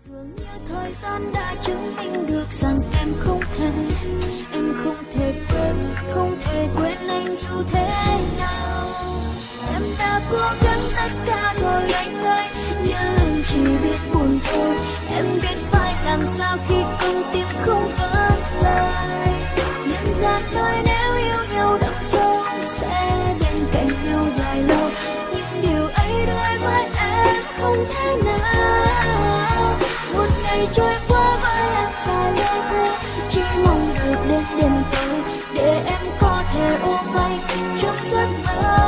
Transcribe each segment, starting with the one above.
Dường như thời gian đã chứng minh được rằng em không thể quên anh dù thế nào. Em đã cố gắng tất cả rồi anh ơi, nhưng anh chỉ biết buồn thôi. Em biết phải làm sao khi con tim không vắng lời. Nhân gian nói nếu yêu nhau đậm sâu sẽ bên cạnh nhau dài lâu, nhưng điều ấy đối với em không thể nào. Một ngày trôi qua với em dài lâu thế, chỉ mong được đến đêm tối để em có thể ôm anh trong giấc mơ.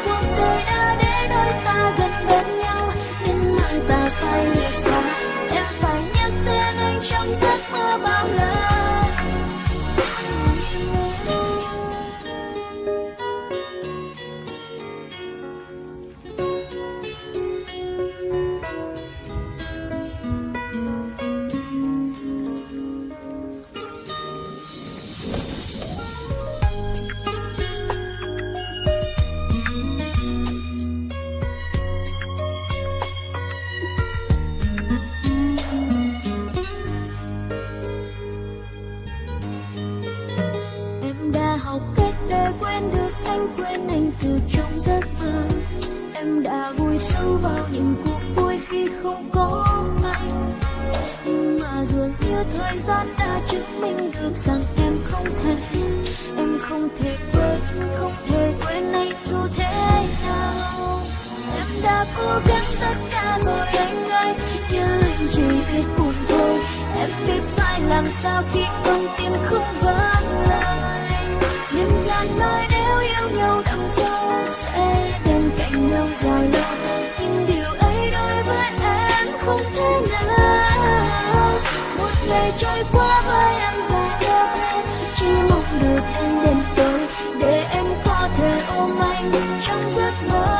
Cuộc đời đã để đôi ta gần bên nhau, nhưng mai ta phải lìa xa. Em phải nhắc tên anh trong giấc mơ bao lần. Đã học cách để quên được anh, quên anh từ trong giấc mơ. Em đã vùi sâu vào những cuộc vui khi không có anh, nhưng mà dường như thời gian đã chứng minh được rằng em không thể quên anh dù thế nào. Em đã cố gắng tất cả rồi anh ơi, nhưng anh chỉ biết buồn thôi. Em biết phải làm sao khi con tim không vắng lời. Nhân gian nói nếu yêu nhau đậm sâu sẽ bên cạnh nhau dài lâu, nhưng điều ấy đối với em không thể nào. Một ngày trôi qua với em dài lâu thế, chỉ mong được đến đêm tối để em có thể ôm anh trong giấc mơ.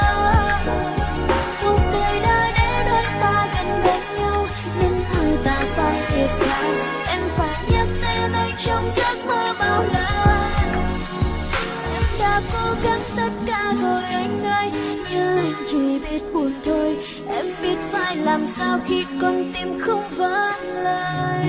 Cuộc đời đã để đôi ta gần bên nhau, nên hai ta phải lìa xa. Em phải nhắc tên anh trong giấc mơ bao lần. Đã cố gắng tất cả rồi anh ơi, nhưng anh chỉ biết buồn thôi. Em biết phải làm sao khi con tim không vắng lời.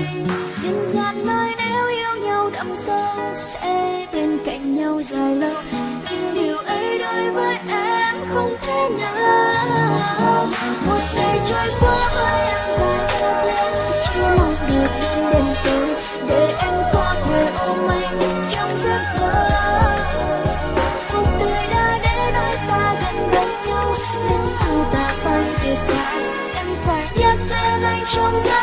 Nhân gian nói nếu yêu nhau đậm sâu sẽ bên cạnh nhau dài lâu, nhưng điều ấy đối với em không thể nào. Một ngày trôi qua với em dài lâu thế, chỉ mong được đến đêm tối để em có thể ôm anh trong giấc mơ. Em phải nhắc tên anh trong giấc